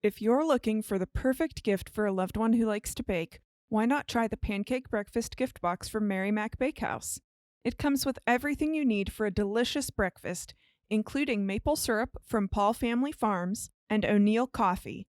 If you're looking for the perfect gift for a loved one who likes to bake, why not try the Pancake Breakfast gift box from Mary Mac Bakehouse? It comes with everything you need for a delicious breakfast, including maple syrup from Paul Family Farms and O'Neill Coffee.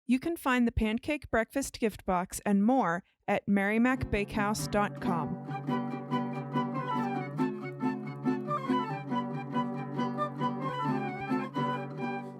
You can find the Pancake Breakfast gift box and more at marymacbakehouse.com.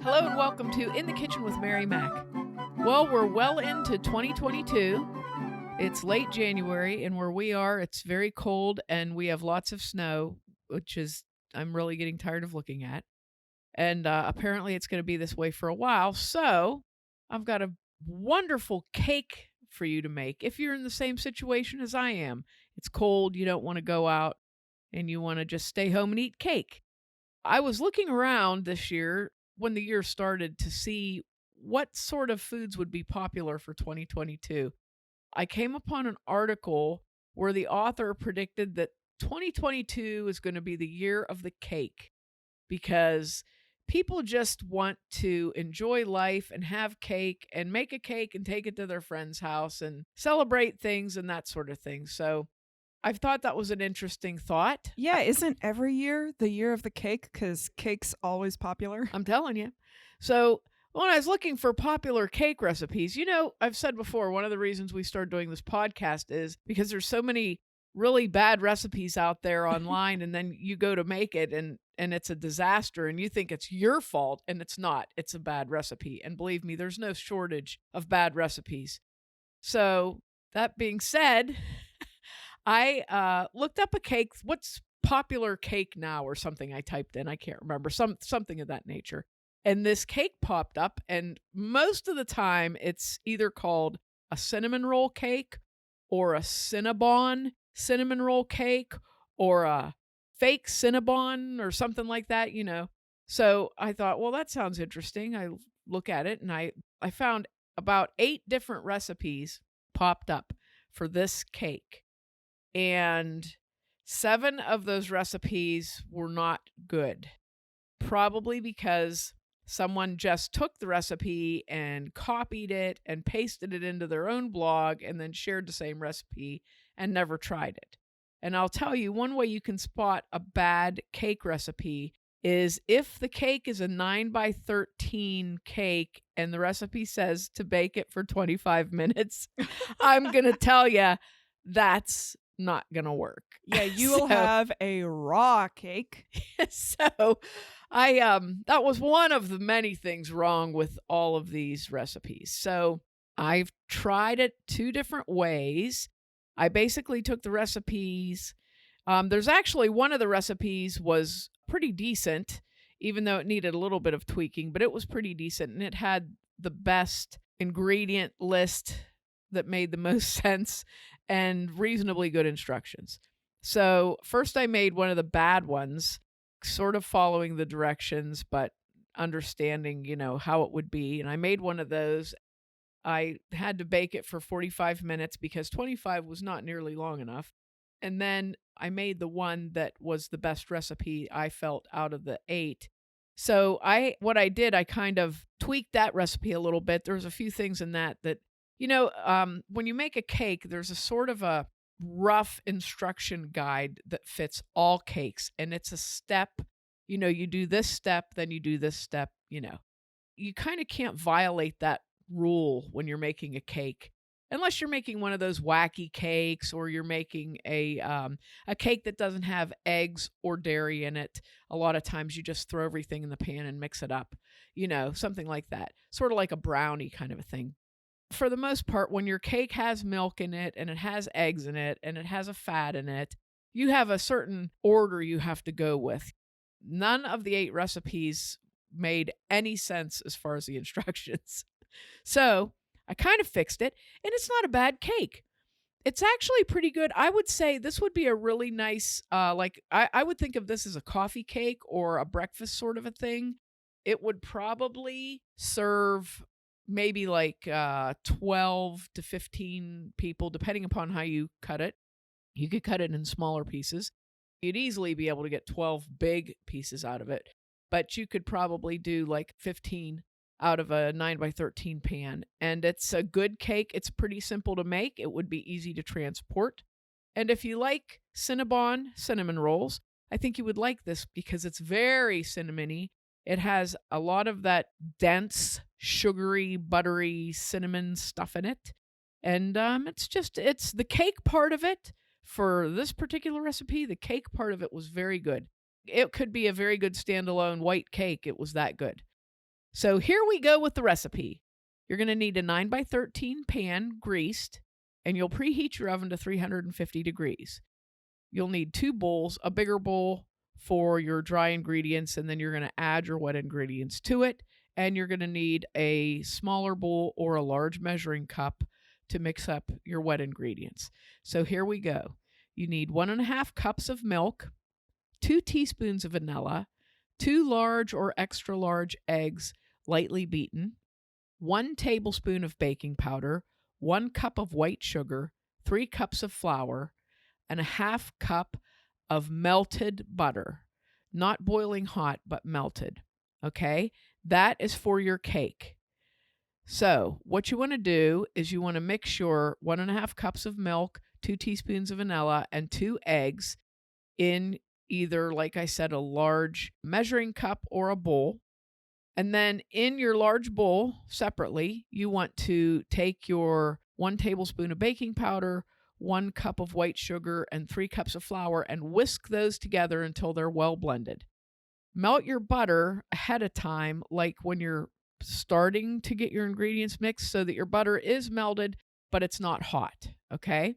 Hello and welcome to In the Kitchen with Mary Mac. Well, we're well into 2022. It's late January, and where we are, it's very cold, and we have lots of snow, which is I'm really getting tired of looking at. And apparently it's going to be this way for a while. So I've got a wonderful cake for you to make if you're in the same situation as I am. It's cold, you don't want to go out, and you want to just stay home and eat cake. I was looking around this year when the year started to see what sort of foods would be popular for 2022. I came upon an article where the author predicted that 2022 is going to be the year of the cake because people just want to enjoy life and have cake and make a cake and take it to their friend's house and celebrate things and that sort of thing. So I've thought that was an interesting thought. Yeah, isn't every year the year of the cake? Because cake's always popular. I'm telling you. So when I was looking for popular cake recipes, I've said before, one of the reasons we started doing this podcast is because there's so many really bad recipes out there online, and then you go to make it and it's a disaster and you think it's your fault, and it's not. It's a bad recipe. And believe me, there's no shortage of bad recipes. So that being said, I looked up a cake. What's popular cake now or something I typed in. I can't remember. Something of that nature. And this cake popped up, and most of the time it's either called a cinnamon roll cake or a Cinnabon cinnamon roll cake or a fake Cinnabon or something like that, So I thought, well, that sounds interesting. I look at it and I found about 8 different recipes popped up for this cake. And 7 of those recipes were not good, probably because someone just took the recipe and copied it and pasted it into their own blog and then shared the same recipe and never tried it. And I'll tell you, one way you can spot a bad cake recipe is if the cake is a 9x13 cake and the recipe says to bake it for 25 minutes, I'm going to tell you that's not gonna work. Yeah, you will have a raw cake. So that was one of the many things wrong with all of these recipes. So I've tried it 2 different ways. I basically took the recipes. There's actually one of the recipes was pretty decent, even though it needed a little bit of tweaking, but it was pretty decent, and it had the best ingredient list that made the most sense and reasonably good instructions. So first I made one of the bad ones, sort of following the directions, but understanding, how it would be. And I made one of those. I had to bake it for 45 minutes because 25 was not nearly long enough. And then I made the one that was the best recipe I felt out of the 8. So what I did, I kind of tweaked that recipe a little bit. There's a few things in that when you make a cake, there's a sort of a rough instruction guide that fits all cakes. And it's a step, you do this step, then you do this step, You kind of can't violate that rule when you're making a cake. Unless you're making one of those wacky cakes or you're making a cake that doesn't have eggs or dairy in it. A lot of times you just throw everything in the pan and mix it up, something like that. Sort of like a brownie kind of a thing. For the most part, when your cake has milk in it and it has eggs in it and it has a fat in it, you have a certain order you have to go with. None of the 8 recipes made any sense as far as the instructions. So I kind of fixed it, and it's not a bad cake. It's actually pretty good. I would say this would be a really nice, I would think of this as a coffee cake or a breakfast sort of a thing. It would probably serve maybe like 12 to 15 people, depending upon how you cut it. You could cut it in smaller pieces. You'd easily be able to get 12 big pieces out of it, but you could probably do like 15 out of a 9 by 13 pan. And it's a good cake. It's pretty simple to make. It would be easy to transport. And if you like Cinnabon cinnamon rolls, I think you would like this because it's very cinnamony. It has a lot of that dense, sugary, buttery cinnamon stuff in it. And it's the cake part of it for this particular recipe. The cake part of it was very good. It could be a very good standalone white cake. It was that good. So here we go with the recipe. You're going to need a 9 by 13 pan greased, and you'll preheat your oven to 350 degrees. You'll need 2 bowls, a bigger bowl for your dry ingredients, and then you're going to add your wet ingredients to it. And you're going to need a smaller bowl or a large measuring cup to mix up your wet ingredients. So here we go. You need 1.5 cups of milk, 2 teaspoons of vanilla, 2 large or extra large eggs, lightly beaten, 1 tablespoon of baking powder, 1 cup of white sugar, 3 cups of flour, and a 1/2 cup of melted butter. Not boiling hot, but melted. Okay? That is for your cake. So what you want to do is you want to mix your 1.5 cups of milk, 2 teaspoons of vanilla, and 2 eggs in either, like I said, a large measuring cup or a bowl. And then in your large bowl, separately, you want to take your 1 tablespoon of baking powder, 1 cup of white sugar, and 3 cups of flour, and whisk those together until they're well blended. Melt your butter ahead of time, like when you're starting to get your ingredients mixed, so that your butter is melted, but it's not hot, okay?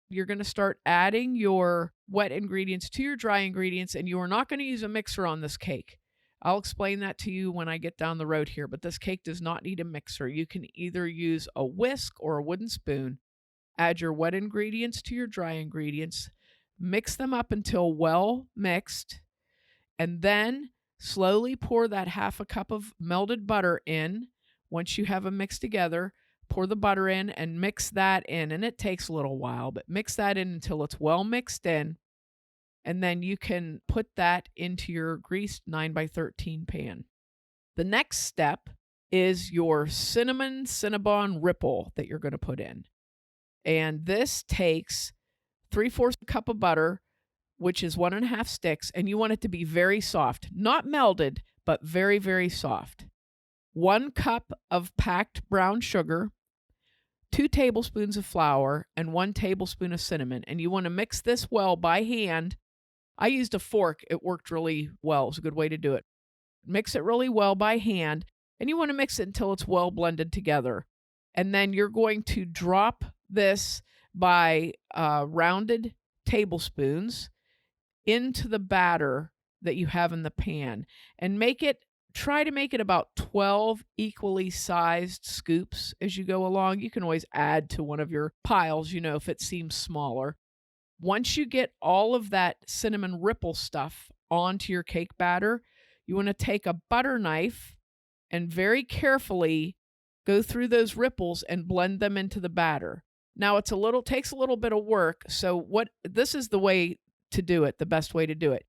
You're going to start adding your wet ingredients to your dry ingredients, and you are not going to use a mixer on this cake. I'll explain that to you when I get down the road here, but this cake does not need a mixer. You can either use a whisk or a wooden spoon. Add your wet ingredients to your dry ingredients. Mix them up until well mixed, and then slowly pour that 1/2 cup of melted butter in. Once you have them mixed together, pour the butter in and mix that in. And it takes a little while, but mix that in until it's well mixed in. And then you can put that into your greased 9 by 13 pan. The next step is your Cinnabon ripple that you're going to put in. And this takes 3/4 cup of butter, which is 1.5 sticks, and you want it to be very soft, not melted, but very, very soft. 1 cup of packed brown sugar, 2 tablespoons of flour, and 1 tablespoon of cinnamon. And you want to mix this well by hand. I used a fork. It worked really well. It's a good way to do it. Mix it really well by hand, and you want to mix it until it's well blended together. And then you're going to drop this by rounded tablespoons into the batter that you have in the pan, and try to make it about 12 equally sized scoops as you go along. You can always add to one of your piles, if it seems smaller. Once you get all of that cinnamon ripple stuff onto your cake batter, you want to take a butter knife and very carefully go through those ripples and blend them into the batter. Now takes a little bit of work. So this is the way to do it, the best way to do it.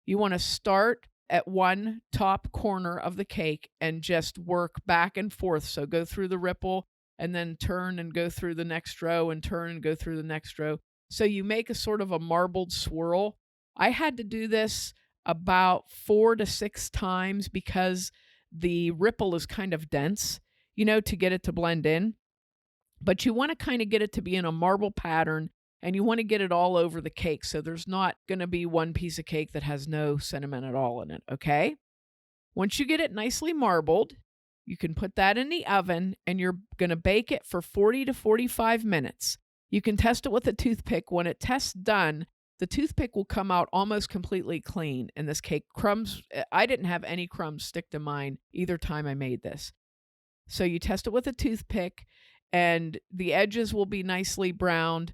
You want to start at one top corner of the cake and just work back and forth. So go through the ripple and then turn and go through the next row and turn and go through the next row. So you make a sort of a marbled swirl. I had to do this about 4 to 6 times because the ripple is kind of dense, to get it to blend in. But you want to kind of get it to be in a marble pattern, and you want to get it all over the cake. So there's not going to be one piece of cake that has no cinnamon at all in it, okay? Once you get it nicely marbled, you can put that in the oven, and you're going to bake it for 40 to 45 minutes. You can test it with a toothpick. When it tests done, the toothpick will come out almost completely clean. And this cake, I didn't have any crumbs stick to mine either time I made this. So you test it with a toothpick, and the edges will be nicely browned.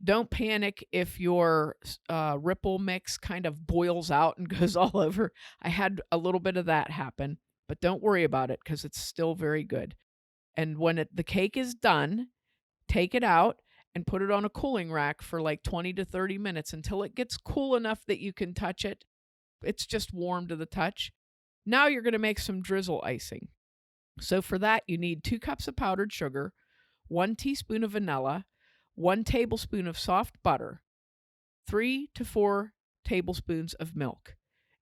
Don't panic if your ripple mix kind of boils out and goes all over. I had a little bit of that happen, but don't worry about it because it's still very good. And when the cake is done, take it out and put it on a cooling rack for like 20 to 30 minutes until it gets cool enough that you can touch it. It's just warm to the touch. Now you're going to make some drizzle icing. So for that, you need 2 cups of powdered sugar, 1 teaspoon of vanilla, 1 tablespoon of soft butter, 3 to 4 tablespoons of milk.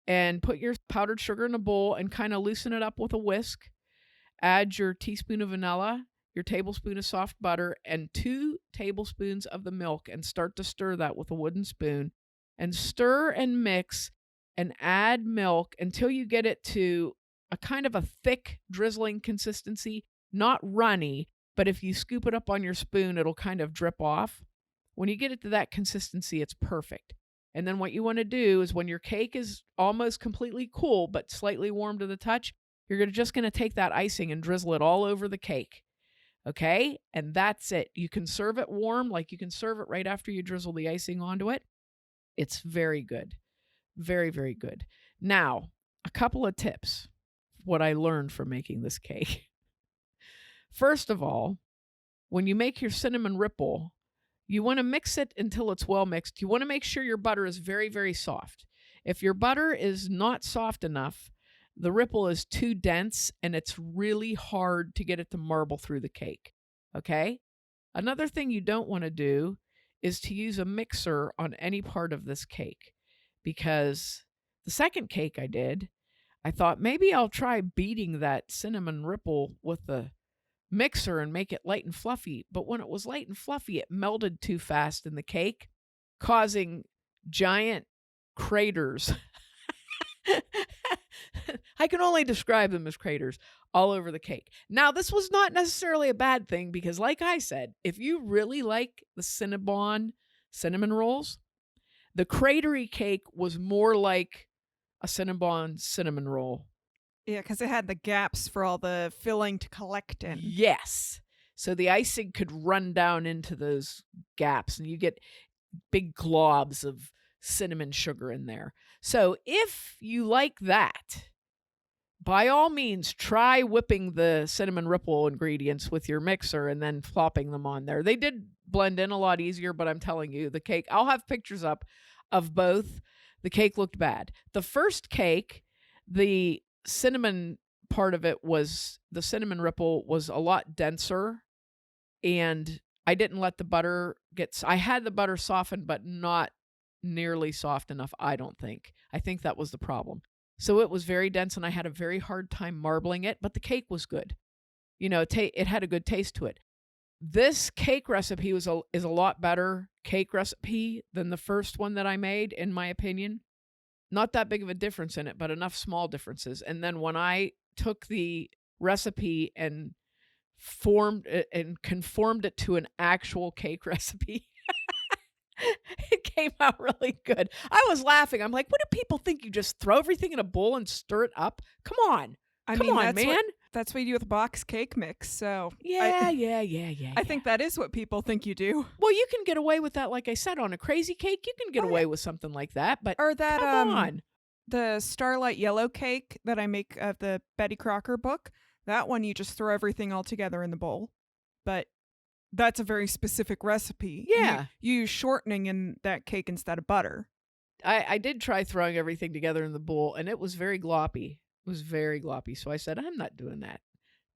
And put your powdered sugar in a bowl and kind of loosen it up with a whisk. Add your teaspoon of vanilla, your tablespoon of soft butter, and 2 tablespoons of the milk, and start to stir that with a wooden spoon. And stir and mix and add milk until you get it to a kind of a thick, drizzling consistency, not runny, but if you scoop it up on your spoon, it'll kind of drip off. When you get it to that consistency, it's perfect. And then what you want to do is when your cake is almost completely cool, but slightly warm to the touch, you're just going to take that icing and drizzle it all over the cake. Okay? And that's it. You can serve it warm, like you can serve it right after you drizzle the icing onto it. It's very good. Very, very good. Now, a couple of tips, what I learned from making this cake. First of all, when you make your cinnamon ripple, you want to mix it until it's well mixed. You want to make sure your butter is very, very soft. If your butter is not soft enough, the ripple is too dense and it's really hard to get it to marble through the cake. Okay? Another thing you don't want to do is to use a mixer on any part of this cake, because the second cake I did, I thought maybe I'll try beating that cinnamon ripple with the mixer and make it light and fluffy. But when it was light and fluffy, it melted too fast in the cake, causing giant craters. I can only describe them as craters all over the cake. Now, this was not necessarily a bad thing because, like I said, if you really like the Cinnabon cinnamon rolls, the cratery cake was more like a Cinnabon cinnamon roll. Yeah, because it had the gaps for all the filling to collect in. Yes. So the icing could run down into those gaps and you get big globs of cinnamon sugar in there. So if you like that, by all means, try whipping the cinnamon ripple ingredients with your mixer and then flopping them on there. They did blend in a lot easier, but I'm telling you, the cake, I'll have pictures up of both. The cake looked bad. The first cake, the cinnamon part of it was, the cinnamon ripple was a lot denser, and I didn't let the butter I had the butter soften, but not nearly soft enough, I don't think. I think that was the problem. So it was very dense and I had a very hard time marbling it, but the cake was good. You know, it had a good taste to it. This cake recipe is a lot better cake recipe than the first one that I made, in my opinion. Not that big of a difference in it, but enough small differences. And then when I took the recipe and formed it and conformed it to an actual cake recipe, it came out really good. I was laughing. I'm like, what do people think? You just throw everything in a bowl and stir it up? Come on. Come on, man. That's what you do with box cake mix. So Yeah. I think that is what people think you do. Well, you can get away with that. Like I said, on a crazy cake, you can get away with something like that. But Or that come on. the Starlight Yellow cake that I make of the Betty Crocker book. That one you just throw everything all together in the bowl. But that's a very specific recipe. Yeah. You use shortening in that cake instead of butter. I did try throwing everything together in the bowl, and it was very gloppy. It was very gloppy. So I said, I'm not doing that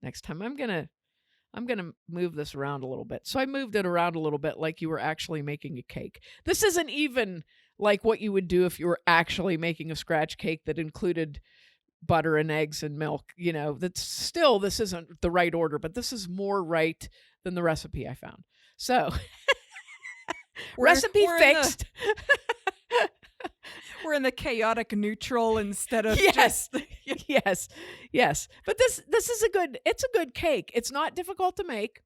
next time. I'm gonna move this around a little bit. So I moved it around a little bit like you were actually making a cake. This isn't even like what you would do if you were actually making a scratch cake that included butter and eggs and milk. You know, that's still, this isn't the right order, but this is more right than the recipe I found. So recipe fixed. We're in the chaotic neutral instead of yes. Yes. But this is it's a good cake. It's not difficult to make.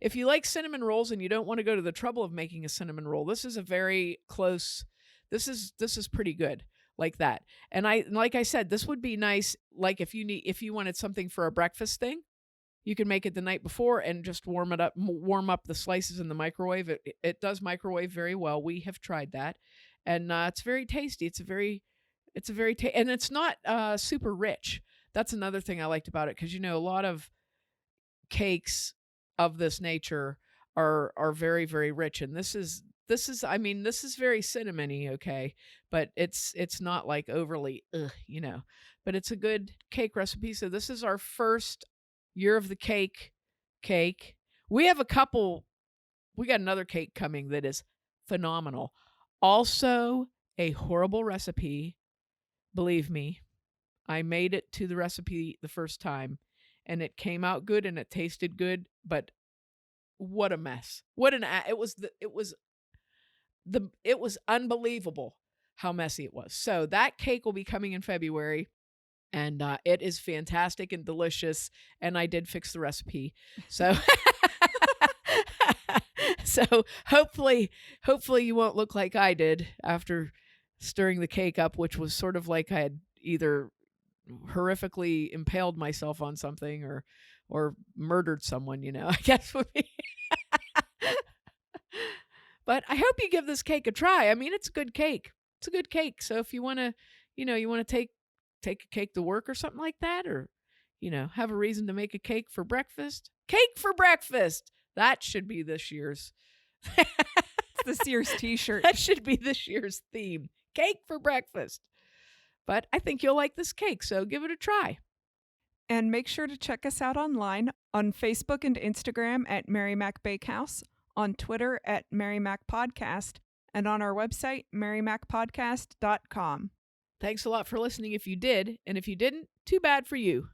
If you like cinnamon rolls and you don't want to go to the trouble of making a cinnamon roll, this is a very close, this is pretty good like that. And like I said, this would be nice, like if you wanted something for a breakfast thing, you can make it the night before and just warm up the slices in the microwave. It does microwave very well. We have tried that. And it's very tasty. And it's not super rich. That's another thing I liked about it, because a lot of cakes of this nature are very, very rich, and this is very cinnamony, okay, but it's not like overly but it's a good cake recipe. So this is our first Year of the cake. We have we got another cake coming that is phenomenal. Also a horrible recipe. Believe me, I made it to the recipe the first time and it came out good and it tasted good, but what a mess. It was unbelievable how messy it was. So that cake will be coming in February. And it is fantastic and delicious. And I did fix the recipe. So so hopefully you won't look like I did after stirring the cake up, which was sort of like I had either horrifically impaled myself on something or murdered someone, I guess would be. But I hope you give this cake a try. I mean, it's a good cake. It's a good cake. So if you want to, you want to take a cake to work or something like that, or, have a reason to make a cake for breakfast. Cake for breakfast. That should be this year's. It's this year's t-shirt. That should be this year's theme. Cake for breakfast. But I think you'll like this cake, so give it a try. And make sure to check us out online on Facebook and Instagram at Mary Mac Bakehouse, on Twitter at Mary Mac Podcast, and on our website, marymacpodcast.com. Thanks a lot for listening if you did, and if you didn't, too bad for you.